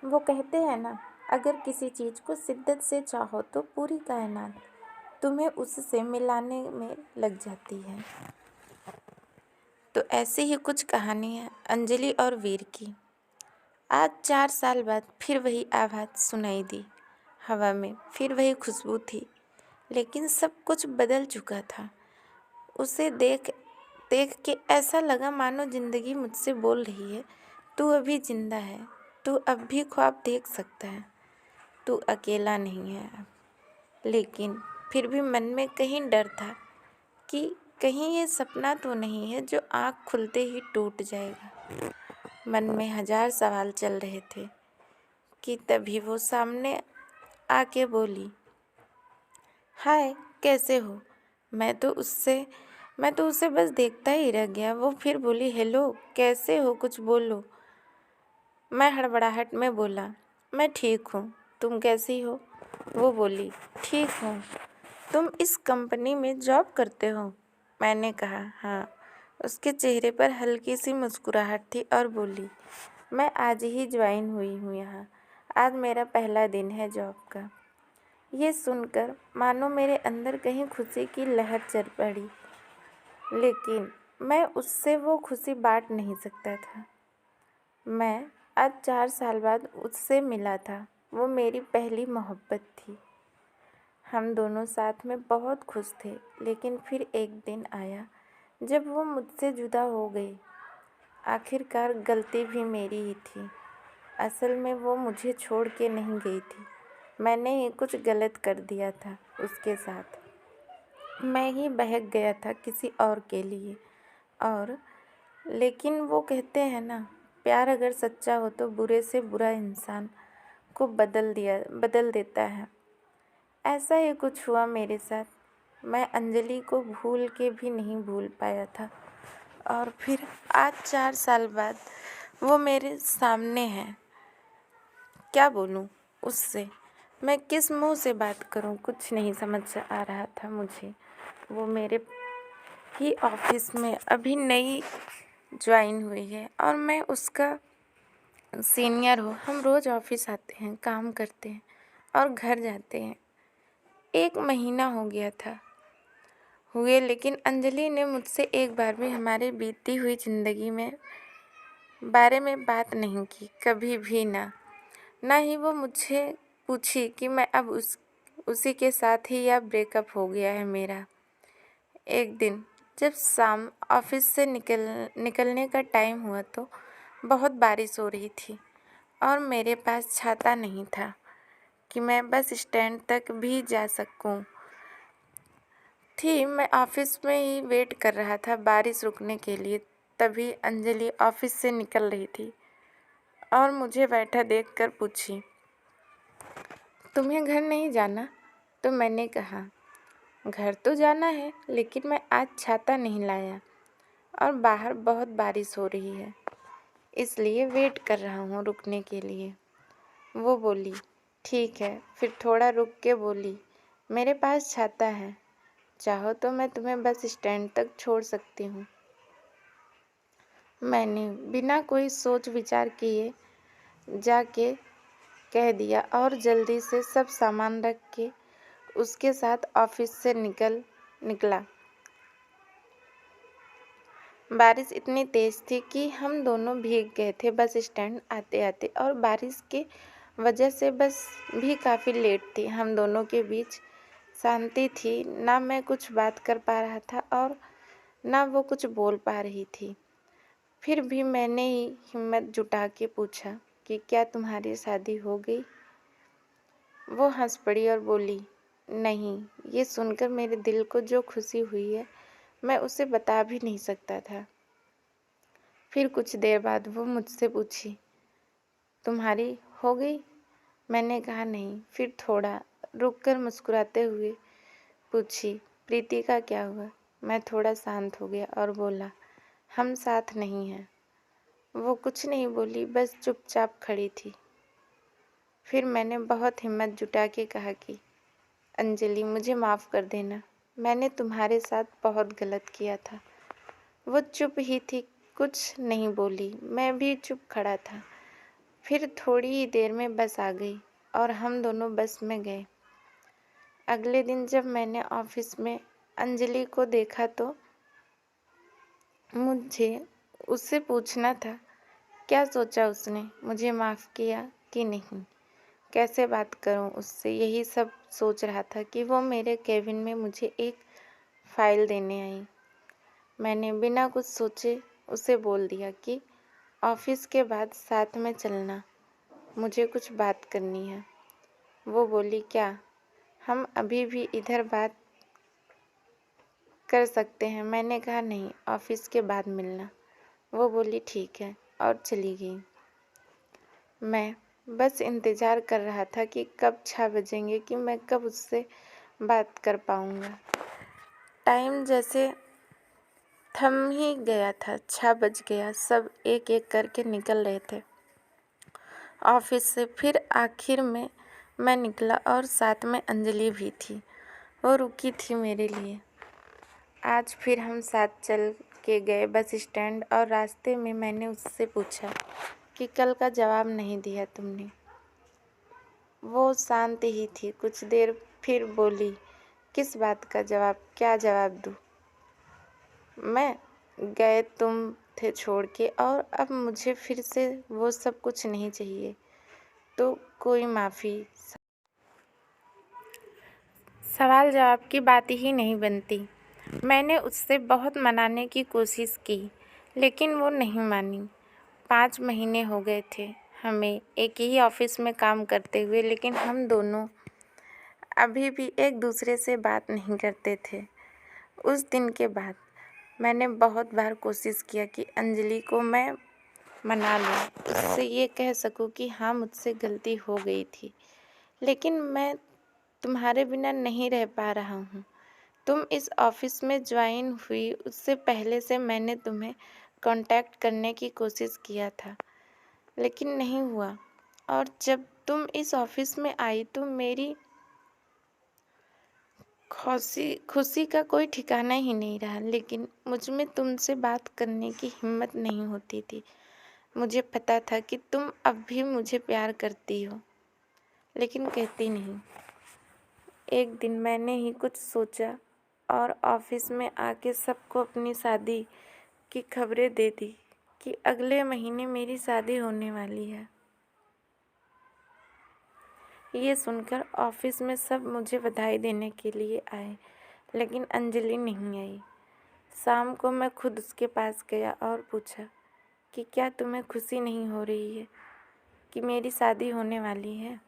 वो कहते हैं ना, अगर किसी चीज़ को शिद्दत से चाहो तो पूरी कायनात तुम्हें उससे मिलाने में लग जाती है। तो ऐसी ही कुछ कहानी है अंजलि और वीर की। आज 4 साल बाद फिर वही आवाज़ सुनाई दी। हवा में फिर वही खुशबू थी, लेकिन सब कुछ बदल चुका था। उसे देख देख के ऐसा लगा मानो जिंदगी मुझसे बोल रही है, तू अभी जिंदा है, तू अब भी ख्वाब देख सकता है, तू अकेला नहीं है अब। लेकिन फिर भी मन में कहीं डर था कि कहीं ये सपना तो नहीं है जो आँख खुलते ही टूट जाएगा। मन में 1000 सवाल चल रहे थे कि तभी वो सामने आके बोली, हाय कैसे हो। मैं तो उसे बस देखता ही रह गया। वो फिर बोली, हेलो कैसे हो, कुछ बोलो। मैं हड़बड़ाहट में बोला, मैं ठीक हूँ, तुम कैसी हो। वो बोली, ठीक हूँ। तुम इस कंपनी में जॉब करते हो। मैंने कहा, हाँ। उसके चेहरे पर हल्की सी मुस्कुराहट थी और बोली, मैं आज ही ज्वाइन हुई हूँ यहाँ। आज मेरा पहला दिन है जॉब का। ये सुनकर मानो मेरे अंदर कहीं खुशी की लहर चल पड़ी, लेकिन मैं उससे वो खुशी बांट नहीं सकता था। मैं आज 4 साल बाद उससे मिला था। वो मेरी पहली मोहब्बत थी। हम दोनों साथ में बहुत खुश थे, लेकिन फिर एक दिन आया जब वो मुझसे जुदा हो गई। आखिरकार गलती भी मेरी ही थी। असल में वो मुझे छोड़ के नहीं गई थी, मैंने ही कुछ गलत कर दिया था उसके साथ। मैं ही बहक गया था किसी और के लिए। और लेकिन वो कहते हैं ना, प्यार अगर सच्चा हो तो बुरे से बुरा इंसान को बदल देता है। ऐसा ही कुछ हुआ मेरे साथ। मैं अंजलि को भूल के भी नहीं भूल पाया था, और फिर आज 4 साल बाद वो मेरे सामने है। क्या बोलूँ उससे, मैं किस मुंह से बात करूँ, कुछ नहीं समझ आ रहा था मुझे। वो मेरे ही ऑफिस में अभी नई ज्वाइन हुई है और मैं उसका सीनियर हूँ। हम रोज़ ऑफिस आते हैं, काम करते हैं और घर जाते हैं। 1 महीना हो गया था हुए, लेकिन अंजलि ने मुझसे एक बार भी हमारे बीती हुई ज़िंदगी में बारे में बात नहीं की, कभी भी ना ही वो मुझे पूछी कि मैं अब उसी के साथ ही या ब्रेकअप हो गया है मेरा। एक दिन जब शाम ऑफिस से निकलने का टाइम हुआ तो बहुत बारिश हो रही थी और मेरे पास छाता नहीं था कि मैं बस स्टैंड तक भी जा सकूं। मैं ऑफिस में ही वेट कर रहा था बारिश रुकने के लिए। तभी अंजलि ऑफिस से निकल रही थी और मुझे बैठा देखकर पूछी, तुम्हें घर नहीं जाना। तो मैंने कहा, घर तो जाना है, लेकिन मैं आज छाता नहीं लाया और बाहर बहुत बारिश हो रही है, इसलिए वेट कर रहा हूँ रुकने के लिए। वो बोली, ठीक है। फिर थोड़ा रुक के बोली, मेरे पास छाता है, चाहो तो मैं तुम्हें बस स्टैंड तक छोड़ सकती हूँ। मैंने बिना कोई सोच विचार किए जाके कह दिया और जल्दी से सब सामान रख के उसके साथ ऑफिस से निकला। बारिश इतनी तेज़ थी कि हम दोनों भीग गए थे बस स्टैंड आते आते, और बारिश के वजह से बस भी काफ़ी लेट थी। हम दोनों के बीच शांति थी, ना मैं कुछ बात कर पा रहा था और ना वो कुछ बोल पा रही थी। फिर भी मैंने ही हिम्मत जुटा के पूछा कि क्या तुम्हारी शादी हो गई। वो हंस पड़ी और बोली, नहीं। ये सुनकर मेरे दिल को जो खुशी हुई है मैं उसे बता भी नहीं सकता था। फिर कुछ देर बाद वो मुझसे पूछी, तुम्हारी हो गई। मैंने कहा नहीं। फिर थोड़ा रुक कर मुस्कुराते हुए पूछी, प्रीति का क्या हुआ। मैं थोड़ा शांत हो गया और बोला, हम साथ नहीं हैं। वो कुछ नहीं बोली, बस चुपचाप खड़ी थी। फिर मैंने बहुत हिम्मत जुटा के कहा कि अंजलि, मुझे माफ़ कर देना, मैंने तुम्हारे साथ बहुत गलत किया था। वो चुप ही थी, कुछ नहीं बोली। मैं भी चुप खड़ा था। फिर थोड़ी ही देर में बस आ गई और हम दोनों बस में गए। अगले दिन जब मैंने ऑफिस में अंजलि को देखा तो मुझे उससे पूछना था क्या सोचा उसने, मुझे माफ़ किया कि नहीं, कैसे बात करूं उससे। यही सब सोच रहा था कि वो मेरे केबिन में मुझे एक फ़ाइल देने आई। मैंने बिना कुछ सोचे उसे बोल दिया कि ऑफिस के बाद साथ में चलना, मुझे कुछ बात करनी है। वो बोली क्या, हम अभी भी इधर बात कर सकते हैं। मैंने कहा नहीं, ऑफिस के बाद मिलना। वो बोली ठीक है और चली गई। मैं बस इंतज़ार कर रहा था कि कब 6 बजेंगे, कि मैं कब उससे बात कर पाऊँगा। टाइम जैसे थम ही गया था। 6 बज गया। सब एक एक करके निकल रहे थे ऑफिस से। फिर आखिर में मैं निकला और साथ में अंजलि भी थी। वो रुकी थी मेरे लिए। आज फिर हम साथ चल के गए बस स्टैंड और रास्ते में मैंने उससे पूछा कि कल का जवाब नहीं दिया तुमने। वो शांत ही थी कुछ देर, फिर बोली किस बात का जवाब, क्या जवाब दूँ मैं? गए तुम थे छोड़ के और अब मुझे फिर से वो सब कुछ नहीं चाहिए, तो कोई माफ़ी। सवाल जवाब की बात ही नहीं बनती। मैंने उससे बहुत मनाने की कोशिश की लेकिन वो नहीं मानी। 5 महीने हो गए थे हमें एक ही ऑफिस में काम करते हुए, लेकिन हम दोनों अभी भी एक दूसरे से बात नहीं करते थे। उस दिन के बाद मैंने बहुत बार कोशिश किया कि अंजलि को मैं मना लूँ, उससे ये कह सकूँ कि हाँ मुझसे गलती हो गई थी, लेकिन मैं तुम्हारे बिना नहीं रह पा रहा हूँ। तुम इस ऑफिस में ज्वाइन हुई उससे पहले से मैंने तुम्हें कांटेक्ट करने की कोशिश किया था, लेकिन नहीं हुआ। और जब तुम इस ऑफिस में आई तो मेरी खुशी का कोई ठिकाना ही नहीं रहा, लेकिन मुझ में तुमसे बात करने की हिम्मत नहीं होती थी। मुझे पता था कि तुम अब भी मुझे प्यार करती हो, लेकिन कहती नहीं। एक दिन मैंने ही कुछ सोचा और ऑफिस में आके सबको अपनी शादी की खबरें दे दी कि अगले महीने मेरी शादी होने वाली है। ये सुनकर ऑफिस में सब मुझे बधाई देने के लिए आए, लेकिन अंजलि नहीं आई। शाम को मैं खुद उसके पास गया और पूछा कि क्या तुम्हें खुशी नहीं हो रही है कि मेरी शादी होने वाली है?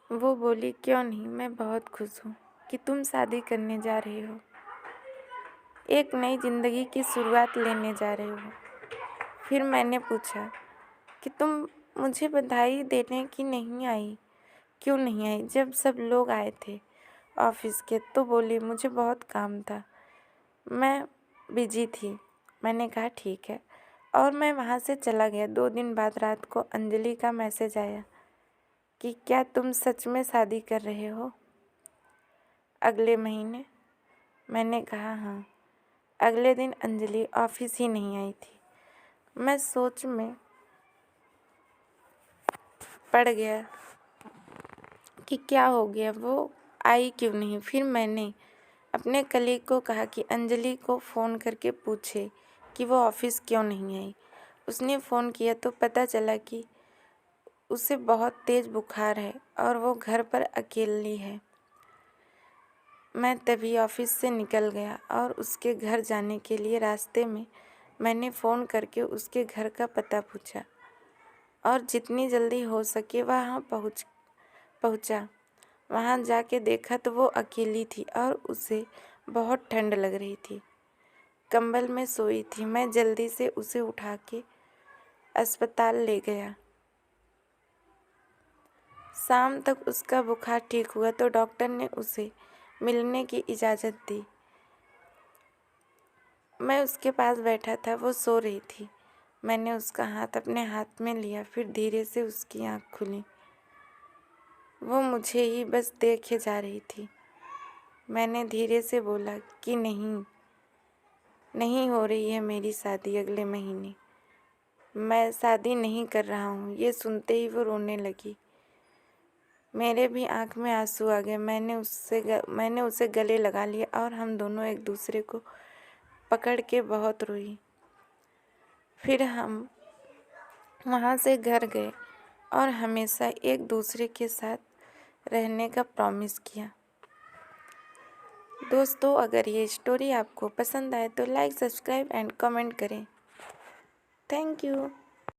वो बोली क्यों नहीं, मैं बहुत खुश हूँ कि तुम शादी करने जा रहे हो, एक नई ज़िंदगी की शुरुआत लेने जा रहे हो। फिर मैंने पूछा कि तुम मुझे बधाई देने की नहीं आई, क्यों नहीं आई जब सब लोग आए थे ऑफिस के? तो बोली मुझे बहुत काम था, मैं बिजी थी। मैंने कहा ठीक है और मैं वहाँ से चला गया। 2 दिन बाद रात को अंजलि का मैसेज आया कि क्या तुम सच में शादी कर रहे हो अगले महीने? मैंने कहा हाँ। अगले दिन अंजलि ऑफिस ही नहीं आई थी। मैं सोच में पड़ गया कि क्या हो गया, वो आई क्यों नहीं। फिर मैंने अपने कलीग को कहा कि अंजलि को फ़ोन करके पूछे कि वो ऑफिस क्यों नहीं आई। उसने फ़ोन किया तो पता चला कि उसे बहुत तेज़ बुखार है और वो घर पर अकेली है। मैं तभी ऑफिस से निकल गया और उसके घर जाने के लिए रास्ते में मैंने फ़ोन करके उसके घर का पता पूछा और जितनी जल्दी हो सके वहाँ पहुँचा। वहाँ जाके देखा तो वो अकेली थी और उसे बहुत ठंड लग रही थी, कंबल में सोई थी। मैं जल्दी से उसे उठा के अस्पताल ले गया। शाम तक उसका बुखार ठीक हुआ तो डॉक्टर ने उसे मिलने की इजाज़त दी। मैं उसके पास बैठा था, वो सो रही थी। मैंने उसका हाथ अपने हाथ में लिया, फिर धीरे से उसकी आँख खुली। वो मुझे ही बस देखे जा रही थी। मैंने धीरे से बोला कि नहीं हो रही है मेरी शादी अगले महीने। मैं शादी नहीं कर रहा हूँ। ये सुनते ही वो रोने लगी। मेरे भी आँख में आंसू आ गए। मैंने उसे गले लगा लिया और हम दोनों एक दूसरे को पकड़ के बहुत रोई। फिर हम वहाँ से घर गए और हमेशा एक दूसरे के साथ रहने का प्रॉमिस किया। दोस्तों, अगर ये स्टोरी आपको पसंद आए तो लाइक, सब्सक्राइब एंड कमेंट करें। Thank you.